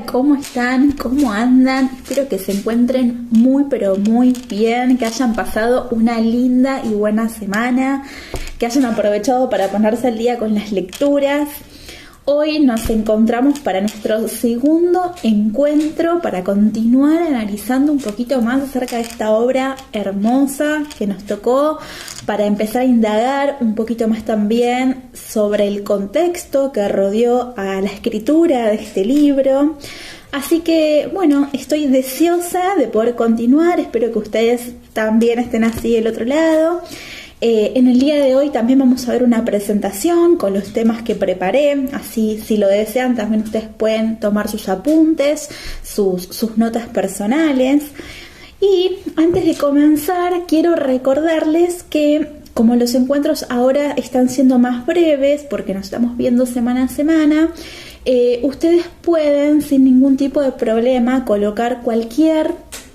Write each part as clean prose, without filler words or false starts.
¿Cómo están? ¿Cómo andan? Espero que se encuentren muy pero muy bien, que hayan pasado una linda y buena semana, que hayan aprovechado para ponerse al día con las lecturas. Hoy nos encontramos para nuestro segundo encuentro para continuar analizando un poquito más acerca de esta obra hermosa que nos tocó, para empezar a indagar un poquito más también sobre el contexto que rodeó a la escritura de este libro. Así que, bueno, estoy deseosa de poder continuar, espero que ustedes también estén así del otro lado. En el día de hoy también vamos a ver una presentación con los temas que preparé, así si lo desean también ustedes pueden tomar sus apuntes, sus notas personales. Y antes de comenzar quiero recordarles que como los encuentros ahora están siendo más breves porque nos estamos viendo semana a semana, ustedes pueden sin ningún tipo de problema colocar cualquier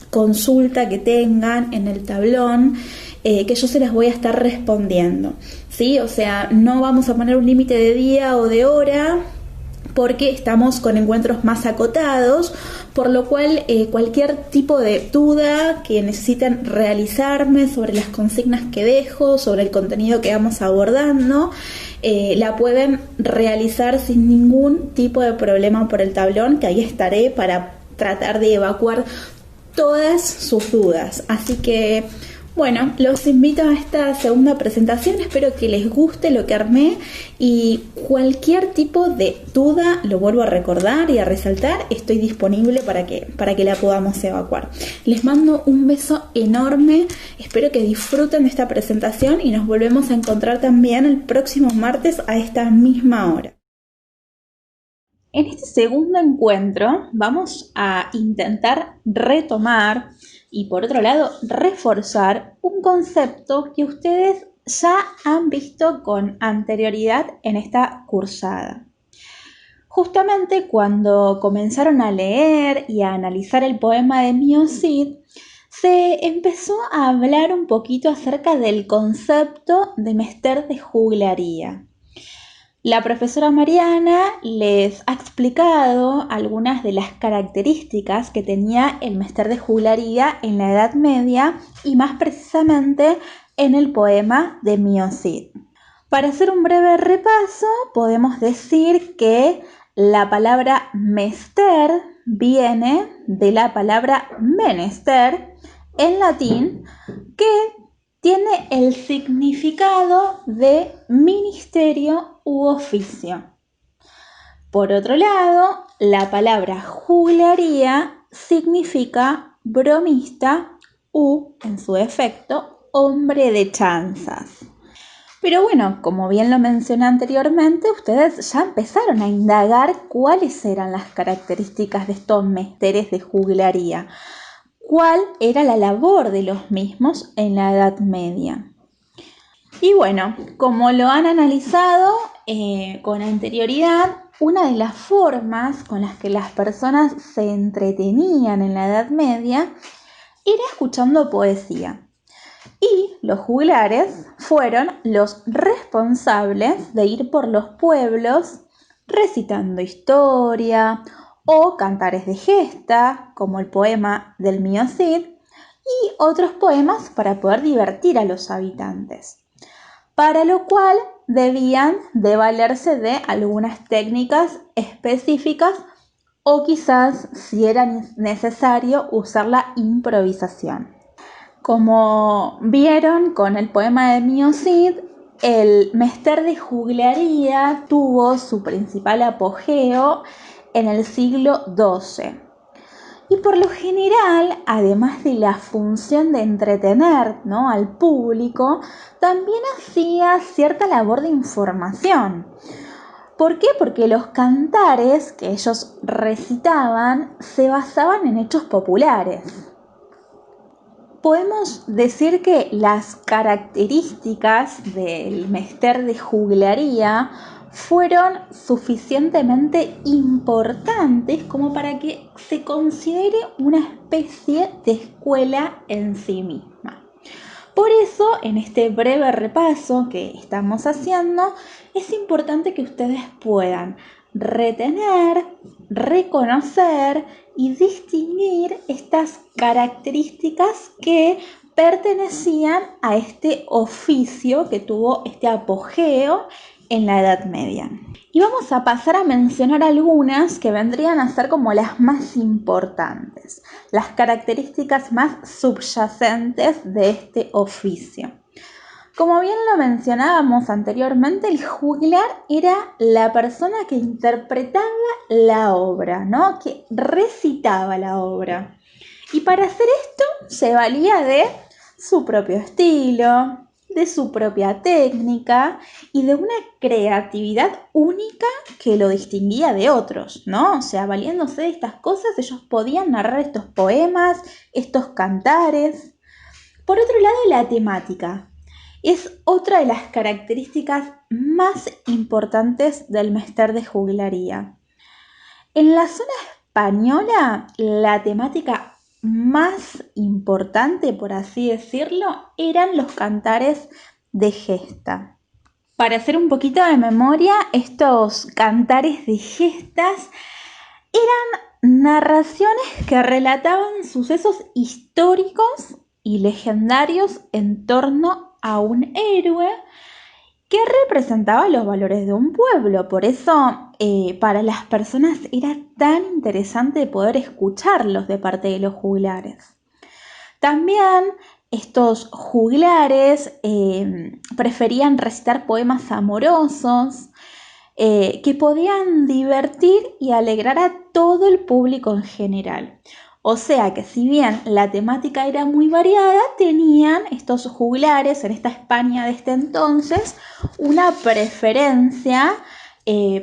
consulta que tengan en el tablón, que yo se las voy a estar respondiendo, ¿sí? O sea, no vamos a poner un límite de día o de hora porque estamos con encuentros más acotados, por lo cual cualquier tipo de duda que necesiten realizarme sobre las consignas que dejo, sobre el contenido que vamos abordando, la pueden realizar sin ningún tipo de problema por el tablón, que ahí estaré para tratar de evacuar todas sus dudas. Así que bueno, los invito a esta segunda presentación, espero que les guste lo que armé y cualquier tipo de duda, lo vuelvo a recordar y a resaltar, estoy disponible para que la podamos evacuar. Les mando un beso enorme, espero que disfruten de esta presentación y nos volvemos a encontrar también el próximo martes a esta misma hora. En este segundo encuentro vamos a intentar retomar y por otro lado reforzar un concepto que ustedes ya han visto con anterioridad en esta cursada. Justamente cuando comenzaron a leer y a analizar el poema de Mio Cid, se empezó a hablar un poquito acerca del concepto de mester de juglaría. La profesora Mariana les ha explicado algunas de las características que tenía el mester de juglaría en la Edad Media y más precisamente en el poema de Mio Cid. Para hacer un breve repaso, podemos decir que la palabra mester viene de la palabra menester en latín, que tiene el significado de ministerio u oficio. Por otro lado, la palabra juglaría significa bromista u, en su efecto, hombre de chanzas. Pero bueno, como bien lo mencioné anteriormente, ustedes ya empezaron a indagar cuáles eran las características de estos mesteres de juglaría. ¿Cuál era la labor de los mismos en la Edad Media? Y bueno, como lo han analizado con anterioridad, una de las formas con las que las personas se entretenían en la Edad Media era escuchando poesía. Y los juglares fueron los responsables de ir por los pueblos recitando historia o cantares de gesta, como el poema del Mio Cid, y otros poemas para poder divertir a los habitantes, para lo cual debían de valerse de algunas técnicas específicas o quizás, si era necesario, usar la improvisación. Como vieron con el poema de Mio Cid, el mester de juglaría tuvo su principal apogeo en el siglo XII. Y por lo general, además de la función de entretener, ¿no?, al público, también hacía cierta labor de información. ¿Por qué? Porque los cantares que ellos recitaban se basaban en hechos populares. Podemos decir que las características del mester de juglaría fueron suficientemente importantes como para que se considere una especie de escuela en sí misma. Por eso, en este breve repaso que estamos haciendo, es importante que ustedes puedan retener, reconocer y distinguir estas características que pertenecían a este oficio que tuvo este apogeo en la Edad Media. Y vamos a pasar a mencionar algunas que vendrían a ser como las más importantes, las características más subyacentes de este oficio. Como bien lo mencionábamos anteriormente, el juglar era la persona que interpretaba la obra, ¿no? Que recitaba la obra. Y para hacer esto se valía de su propio estilo, de su propia técnica y de una creatividad única que lo distinguía de otros, ¿no? O sea, valiéndose de estas cosas, ellos podían narrar estos poemas, estos cantares. Por otro lado, la temática es otra de las características más importantes del mester de juglaría. En la zona española, la temática más importante, por así decirlo, eran los cantares de gesta. Para hacer un poquito de memoria, estos cantares de gestas eran narraciones que relataban sucesos históricos y legendarios en torno a un héroe que representaba los valores de un pueblo. Por eso para las personas era tan interesante poder escucharlos de parte de los juglares. También estos juglares preferían recitar poemas amorosos que podían divertir y alegrar a todo el público en general. O sea que si bien la temática era muy variada, tenían estos juglares en esta España de este entonces una preferencia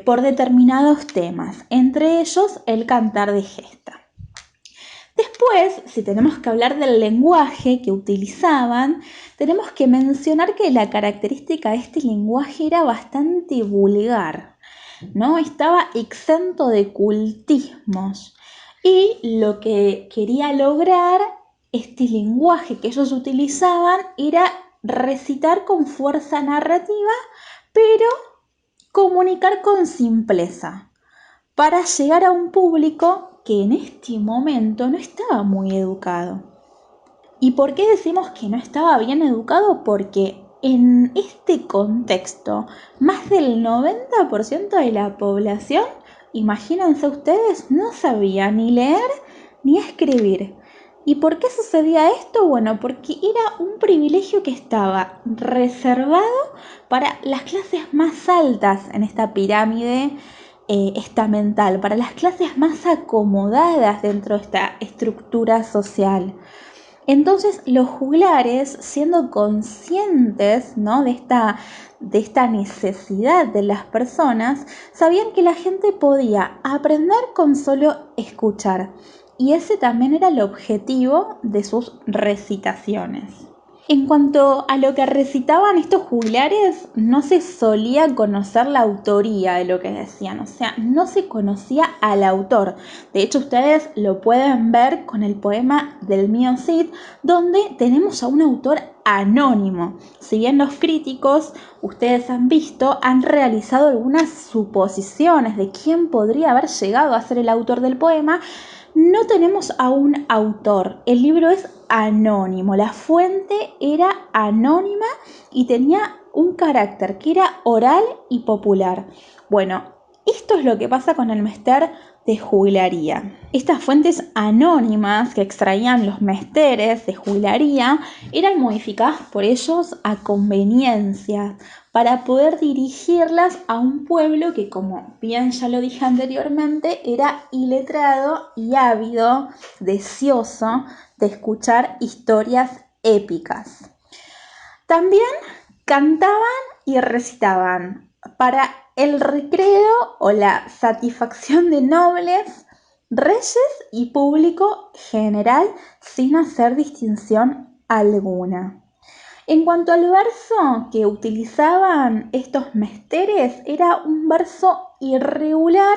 por determinados temas, entre ellos el cantar de gesta. Después, si tenemos que hablar del lenguaje que utilizaban, tenemos que mencionar que la característica de este lenguaje era bastante vulgar, ¿no? Estaba exento de cultismos. Y lo que quería lograr este lenguaje que ellos utilizaban era recitar con fuerza narrativa, pero comunicar con simpleza, para llegar a un público que en este momento no estaba muy educado. ¿Y por qué decimos que no estaba bien educado? Porque en este contexto, más del 90% de la población, imagínense ustedes, no sabía ni leer ni escribir. ¿Y por qué sucedía esto? Bueno, porque era un privilegio que estaba reservado para las clases más altas en esta pirámide estamental, para las clases más acomodadas dentro de esta estructura social. Entonces los juglares, siendo conscientes, ¿no?, de esta necesidad de las personas, sabían que la gente podía aprender con solo escuchar. Y ese también era el objetivo de sus recitaciones. En cuanto a lo que recitaban estos juglares, no se solía conocer la autoría de lo que decían, o sea, no se conocía al autor. De hecho, ustedes lo pueden ver con el poema del mío Cid, donde tenemos a un autor anónimo. Si bien los críticos, ustedes han visto, han realizado algunas suposiciones de quién podría haber llegado a ser el autor del poema, no tenemos a un autor. El libro es anónimo, la fuente era anónima y tenía un carácter que era oral y popular. Bueno, esto es lo que pasa con el mester de juglaría. Estas fuentes anónimas que extraían los mesteres de juglaría eran modificadas por ellos a conveniencia para poder dirigirlas a un pueblo que, como bien ya lo dije anteriormente, era iletrado y ávido, deseoso de escuchar historias épicas. También cantaban y recitaban para el recreo o la satisfacción de nobles, reyes y público general, sin hacer distinción alguna. En cuanto al verso que utilizaban estos mesteres, era un verso irregular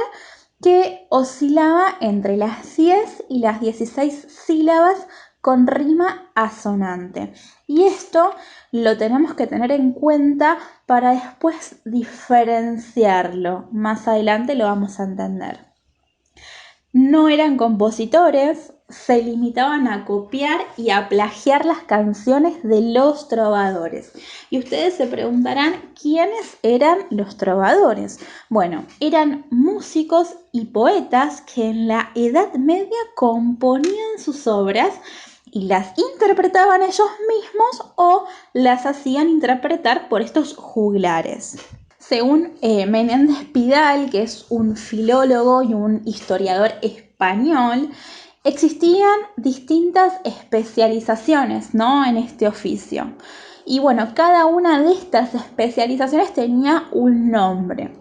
que oscilaba entre las 10 y las 16 sílabas con rima asonante. Y esto lo tenemos que tener en cuenta para después diferenciarlo. Más adelante lo vamos a entender. No eran compositores, se limitaban a copiar y a plagiar las canciones de los trovadores. Y ustedes se preguntarán quiénes eran los trovadores. Bueno, eran músicos y poetas que en la Edad Media componían sus obras y las interpretaban ellos mismos o las hacían interpretar por estos juglares. Según Menéndez Pidal, que es un filólogo y un historiador español, existían distintas especializaciones, ¿no?, en este oficio. Y bueno, cada una de estas especializaciones tenía un nombre.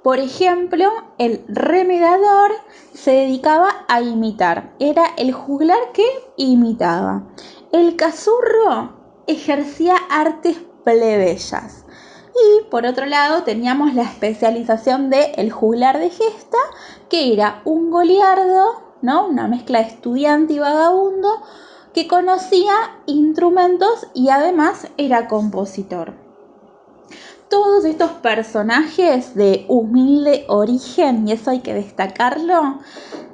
Por ejemplo, el remedador se dedicaba a imitar, era el juglar que imitaba. El cazurro ejercía artes plebeyas. Y por otro lado teníamos la especialización de el juglar de gesta, que era un goliardo, ¿no?, una mezcla de estudiante y vagabundo, que conocía instrumentos y además era compositor. Todos estos personajes de humilde origen, y eso hay que destacarlo,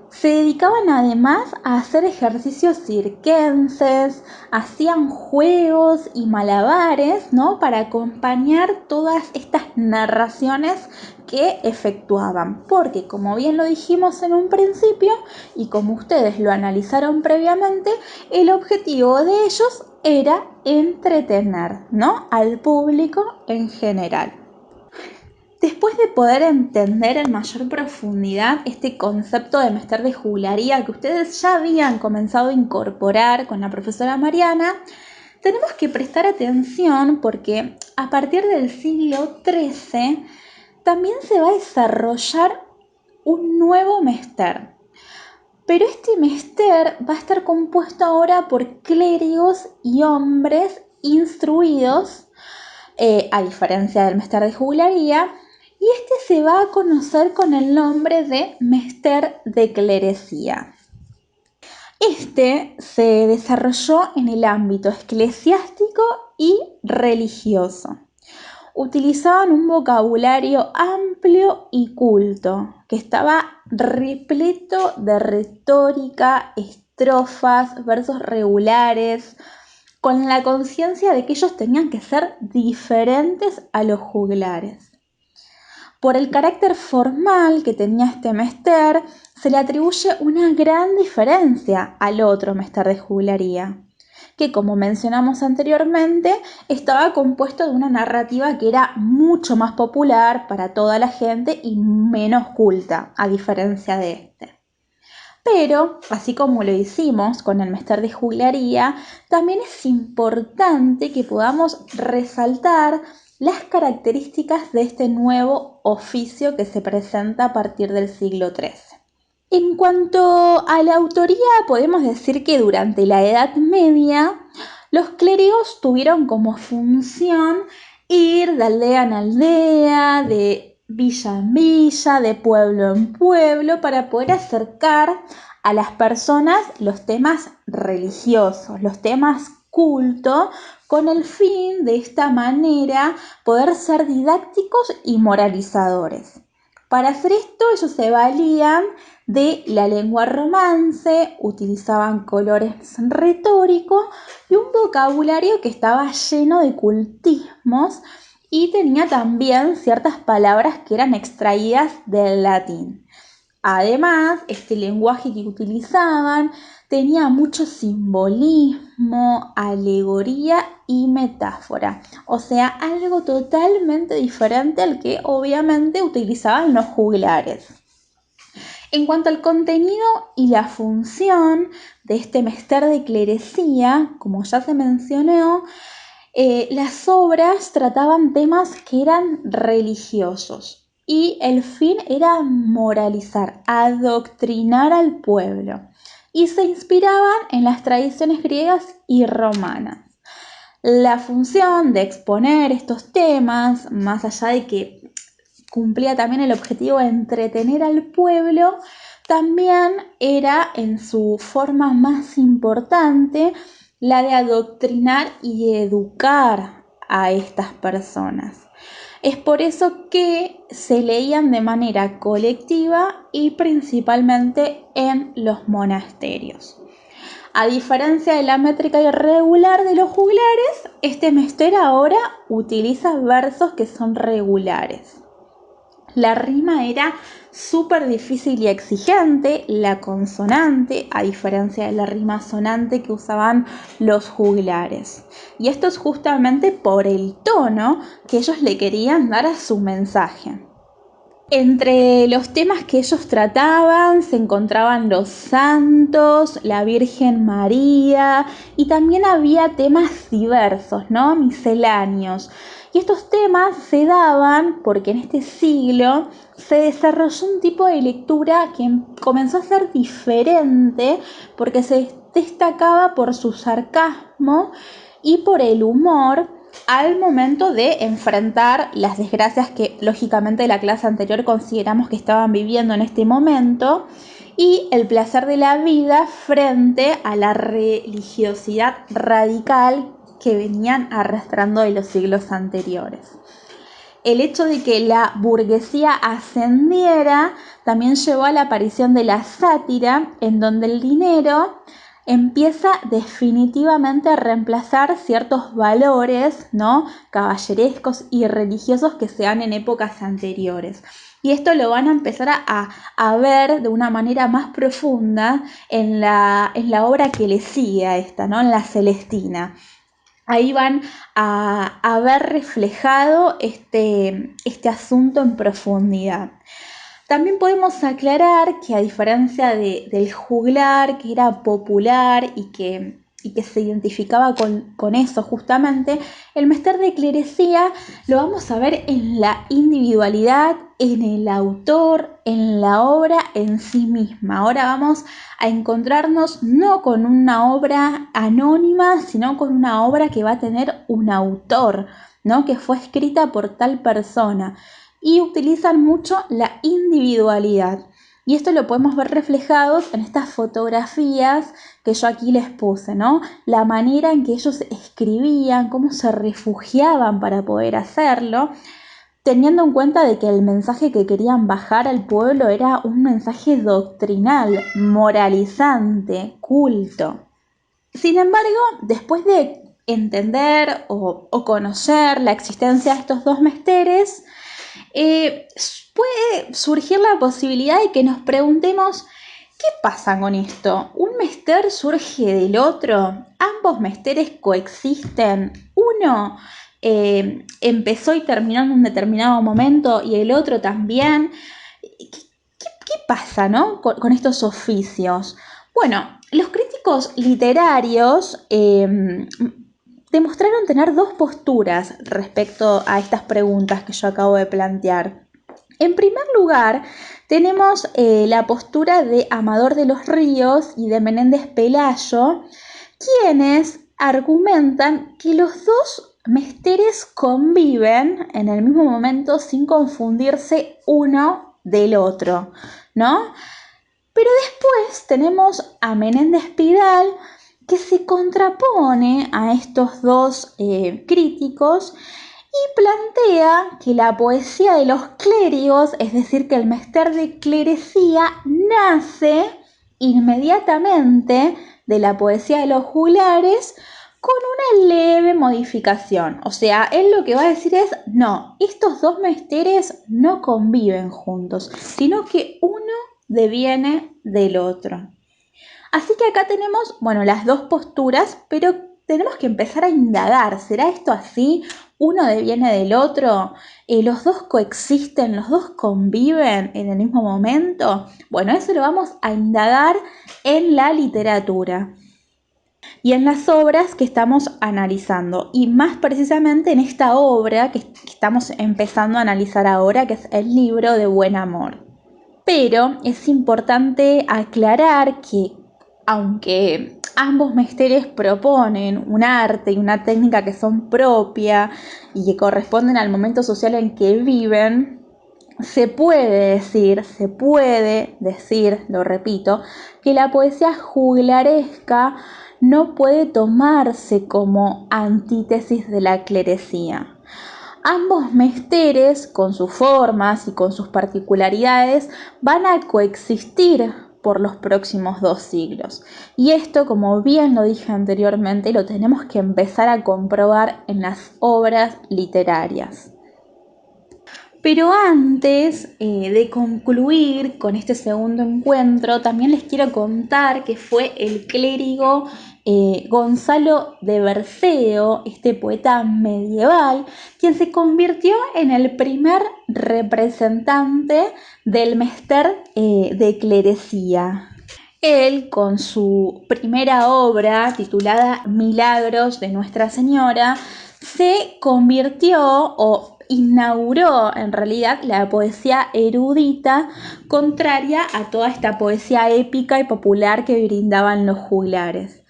se dedicaban además a hacer ejercicios circenses, hacían juegos y malabares, ¿no?, para acompañar todas estas narraciones que efectuaban. Porque, como bien lo dijimos en un principio y como ustedes lo analizaron previamente, el objetivo de ellos era entretener, ¿no?, al público en general. Después de poder entender en mayor profundidad este concepto de mester de juglaría que ustedes ya habían comenzado a incorporar con la profesora Mariana, tenemos que prestar atención porque a partir del siglo XIII también se va a desarrollar un nuevo mester. Pero este mester va a estar compuesto ahora por clérigos y hombres instruidos, a diferencia del mester de juglaría, y este se va a conocer con el nombre de mester de clerecía. Este se desarrolló en el ámbito eclesiástico y religioso. Utilizaban un vocabulario amplio y culto, que estaba repleto de retórica, estrofas, versos regulares, con la conciencia de que ellos tenían que ser diferentes a los juglares. Por el carácter formal que tenía este mester, se le atribuye una gran diferencia al otro mester de juglaría, que, como mencionamos anteriormente, estaba compuesto de una narrativa que era mucho más popular para toda la gente y menos culta, a diferencia de este. Pero, así como lo hicimos con el mester de juglaría, también es importante que podamos resaltar las características de este nuevo oficio que se presenta a partir del siglo XIII. En cuanto a la autoría, podemos decir que durante la Edad Media los clérigos tuvieron como función ir de aldea en aldea, de villa en villa, de pueblo en pueblo, para poder acercar a las personas los temas religiosos, los temas culto, con el fin de esta manera poder ser didácticos y moralizadores. Para hacer esto ellos se valían de la lengua romance, utilizaban colores retóricos y un vocabulario que estaba lleno de cultismos y tenía también ciertas palabras que eran extraídas del latín. Además, este lenguaje que utilizaban tenía mucho simbolismo, alegoría y metáfora. O sea, algo totalmente diferente al que obviamente utilizaban los juglares. En cuanto al contenido y la función de este mester de clerecía, como ya se mencionó, las obras trataban temas que eran religiosos. Y el fin era moralizar, adoctrinar al pueblo. Y se inspiraban en las tradiciones griegas y romanas. La función de exponer estos temas, más allá de que cumplía también el objetivo de entretener al pueblo, también era en su forma más importante la de adoctrinar y educar a estas personas. Es por eso que se leían de manera colectiva y principalmente en los monasterios. A diferencia de la métrica irregular de los juglares, este mester ahora utiliza versos que son regulares. La rima era súper difícil y exigente, la consonante, a diferencia de la rima sonante que usaban los juglares. Y esto es justamente por el tono que ellos le querían dar a su mensaje. Entre los temas que ellos trataban se encontraban los santos, la Virgen María y también había temas diversos, ¿no? Misceláneos. Y estos temas se daban porque en este siglo se desarrolló un tipo de lectura que comenzó a ser diferente porque se destacaba por su sarcasmo y por el humor al momento de enfrentar las desgracias que lógicamente la clase anterior consideramos que estaban viviendo en este momento y el placer de la vida frente a la religiosidad radical que venían arrastrando de los siglos anteriores. El hecho de que la burguesía ascendiera también llevó a la aparición de la sátira, en donde el dinero empieza definitivamente a reemplazar ciertos valores, ¿no?, caballerescos y religiosos que se dan en épocas anteriores. Y esto lo van a empezar a ver de una manera más profunda en la obra que le sigue a esta, ¿no?, en la Celestina. Ahí van a ver reflejado este asunto en profundidad. También podemos aclarar que a diferencia del juglar, que era popular y que se identificaba con eso justamente, el mester de clerecía lo vamos a ver en la individualidad, en el autor, en la obra en sí misma. Ahora vamos a encontrarnos no con una obra anónima, sino con una obra que va a tener un autor, ¿no?, que fue escrita por tal persona. Y utilizan mucho la individualidad. Y esto lo podemos ver reflejado en estas fotografías que yo aquí les puse, ¿no? La manera en que ellos escribían, cómo se refugiaban para poder hacerlo, teniendo en cuenta de que el mensaje que querían bajar al pueblo era un mensaje doctrinal, moralizante, culto. Sin embargo, después de entender o conocer la existencia de estos dos mesteres, puede surgir la posibilidad de que nos preguntemos ¿qué pasa con esto? ¿Un mester surge del otro? ¿Ambos mesteres coexisten? ¿Uno empezó y terminó en un determinado momento y el otro también? ¿Qué pasa, ¿no?, con estos oficios? Bueno, los críticos literarios demostraron tener dos posturas respecto a estas preguntas que yo acabo de plantear. En primer lugar, tenemos la postura de Amador de los Ríos y de Menéndez Pelayo, quienes argumentan que los dos mesteres conviven en el mismo momento sin confundirse uno del otro, ¿no? Pero después tenemos a Menéndez Pidal, que se contrapone a estos dos críticos y plantea que la poesía de los clérigos, es decir, que el mester de clerecía nace inmediatamente de la poesía de los juglares con una leve modificación. O sea, él lo que va a decir es, no, estos dos mesteres no conviven juntos, sino que uno deviene del otro. Así que acá tenemos, bueno, las dos posturas, pero tenemos que empezar a indagar. ¿Será esto así? ¿Uno deviene del otro? ¿Los dos coexisten? ¿Los dos conviven en el mismo momento? Bueno, eso lo vamos a indagar en la literatura y en las obras que estamos analizando, y más precisamente en esta obra que estamos empezando a analizar ahora, que es el libro de Buen Amor. Pero es importante aclarar que aunque ambos mesteres proponen un arte y una técnica que son propia y que corresponden al momento social en que viven, se puede decir, lo repito, que la poesía juglaresca no puede tomarse como antítesis de la clerecía. Ambos mesteres, con sus formas y con sus particularidades, van a coexistir por los próximos 2 siglos. Y esto, como bien lo dije anteriormente, lo tenemos que empezar a comprobar en las obras literarias. Pero antes de concluir con este segundo encuentro, también les quiero contar que fue el clérigo Gonzalo de Berceo, este poeta medieval, quien se convirtió en el primer representante del mester de clerecía. Él, con su primera obra titulada Milagros de Nuestra Señora, se convirtió o inauguró en realidad la poesía erudita, contraria a toda esta poesía épica y popular que brindaban los juglares.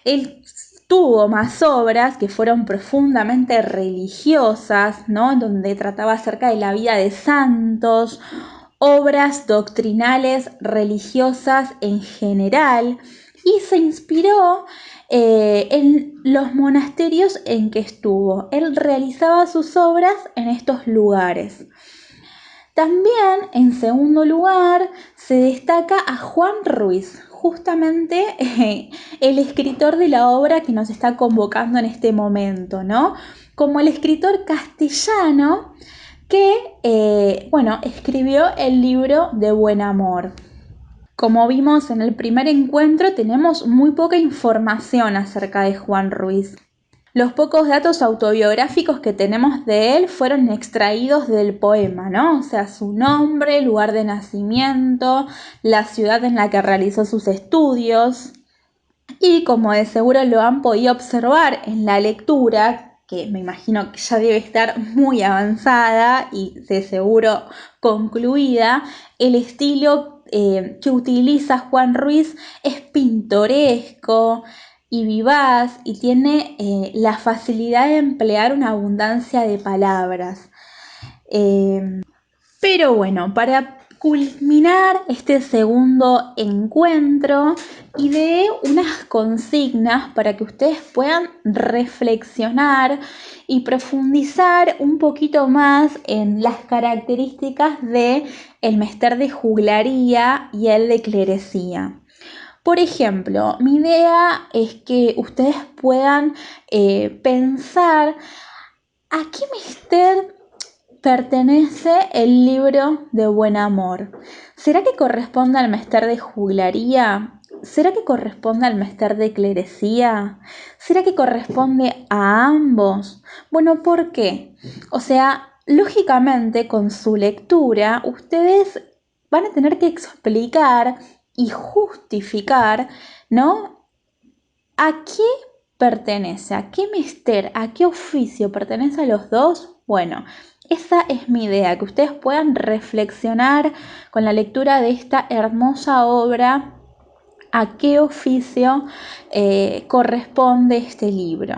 Él tuvo más obras que fueron profundamente religiosas, ¿no? En donde trataba acerca de la vida de santos, obras doctrinales religiosas en general, y se inspiró en los monasterios en que estuvo. Él realizaba sus obras en estos lugares. También, en segundo lugar, se destaca a Juan Ruiz, justamente el escritor de la obra que nos está convocando en este momento, ¿no? Como el escritor castellano que, escribió el libro de Buen Amor. Como vimos en el primer encuentro, tenemos muy poca información acerca de Juan Ruiz. Los pocos datos autobiográficos que tenemos de él fueron extraídos del poema, ¿no? O sea, su nombre, lugar de nacimiento, la ciudad en la que realizó sus estudios. Y como de seguro lo han podido observar en la lectura, que me imagino que ya debe estar muy avanzada y de seguro concluida, el estilo que utiliza Juan Ruiz es pintoresco y vivaz y tiene la facilidad de emplear una abundancia de palabras. Pero bueno, para culminar este segundo encuentro, ideé unas consignas para que ustedes puedan reflexionar y profundizar un poquito más en las características de el mester de juglaría y el de clerecía. Por ejemplo, mi idea es que ustedes puedan pensar a qué mester pertenece el libro de Buen Amor. ¿Será que corresponde al mester de juglaría? ¿Será que corresponde al mester de clerecía? ¿Será que corresponde a ambos? Bueno, ¿por qué? O sea, lógicamente con su lectura ustedes van a tener que explicar y justificar, ¿no? ¿A qué pertenece? ¿A qué mester? ¿A qué oficio pertenece a los dos? Bueno, esa es mi idea, que ustedes puedan reflexionar con la lectura de esta hermosa obra a qué oficio corresponde este libro.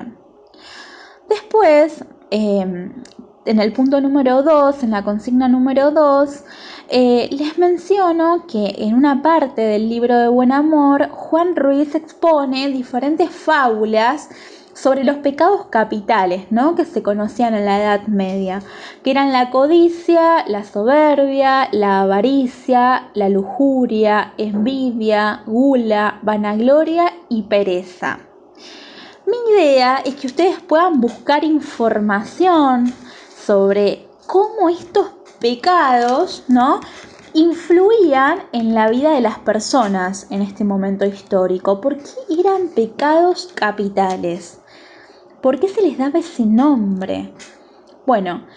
Después, en el punto número 2, en la consigna número 2, les menciono que en una parte del libro de Buen Amor, Juan Ruiz expone diferentes fábulas sobre los pecados capitales, ¿no? Que se conocían en la Edad Media, que eran la codicia, la soberbia, la avaricia, la lujuria, envidia, gula, vanagloria y pereza. Mi idea es que ustedes puedan buscar información sobre cómo estos pecados, ¿no?, influían en la vida de las personas en este momento histórico. ¿Por qué eran pecados capitales? ¿Por qué se les daba ese nombre? Bueno,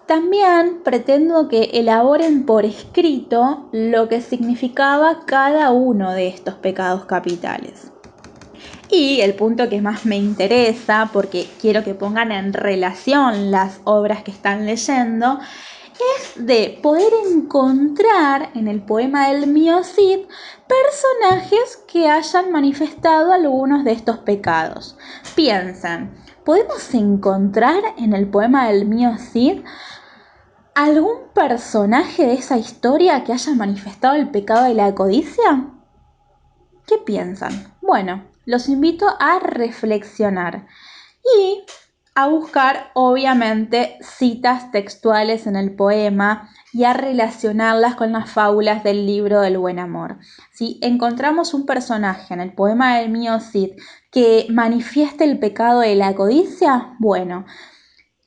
también pretendo que elaboren por escrito lo que significaba cada uno de estos pecados capitales. Y el punto que más me interesa, porque quiero que pongan en relación las obras que están leyendo, es de poder encontrar en el poema del Mío Cid personajes que hayan manifestado algunos de estos pecados. Piensen, ¿podemos encontrar en el poema del Mío Cid ¿Algún personaje de esa historia que haya manifestado el pecado de la codicia? ¿Qué piensan? Bueno, los invito a reflexionar y a buscar, obviamente, citas textuales en el poema y a relacionarlas con las fábulas del libro del buen amor. Si encontramos un personaje en el poema del mío Cid que manifieste el pecado de la codicia, bueno,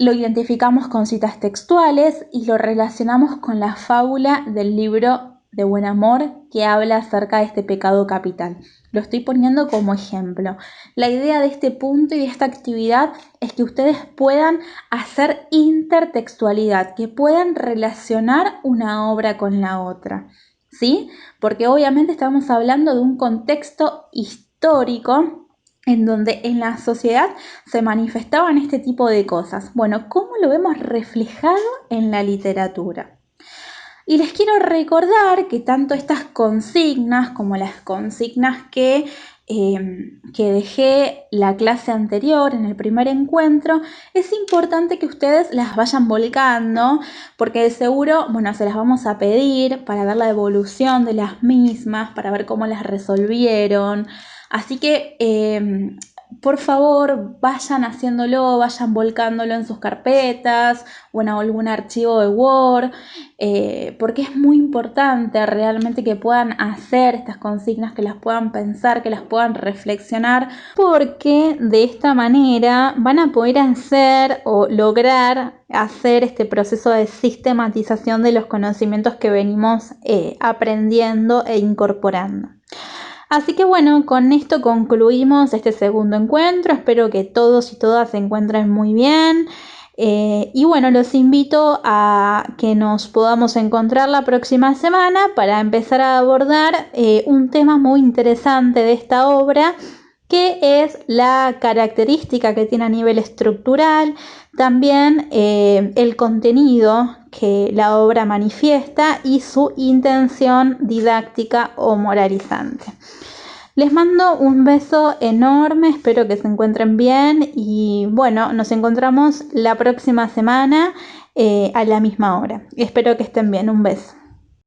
lo identificamos con citas textuales y lo relacionamos con la fábula del libro de buen amor que habla acerca de este pecado capital. Lo estoy poniendo como ejemplo. La idea de este punto y de esta actividad es que ustedes puedan hacer intertextualidad, que puedan relacionar una obra con la otra, ¿sí? Porque obviamente estamos hablando de un contexto histórico en donde en la sociedad se manifestaban este tipo de cosas. Bueno, ¿cómo lo vemos reflejado en la literatura? Y les quiero recordar que tanto estas consignas como las consignas que dejé la clase anterior en el primer encuentro, es importante que ustedes las vayan volcando, porque de seguro, bueno, se las vamos a pedir para ver la evolución de las mismas, para ver cómo las resolvieron. Así que, por favor, vayan haciéndolo, vayan volcándolo en sus carpetas o en algún archivo de Word, porque es muy importante realmente que puedan hacer estas consignas, que las puedan pensar, que las puedan reflexionar, porque de esta manera van a poder hacer o lograr hacer este proceso de sistematización de los conocimientos que venimos aprendiendo e incorporando. Así que bueno, con esto concluimos este segundo encuentro. Espero que todos y todas se encuentren muy bien. Y bueno, los invito a que nos podamos encontrar la próxima semana para empezar a abordar un tema muy interesante de esta obra, que es la característica que tiene a nivel estructural, también el contenido que la obra manifiesta y su intención didáctica o moralizante. Les mando un beso enorme, espero que se encuentren bien y bueno, nos encontramos la próxima semana a la misma hora. Espero que estén bien, un beso.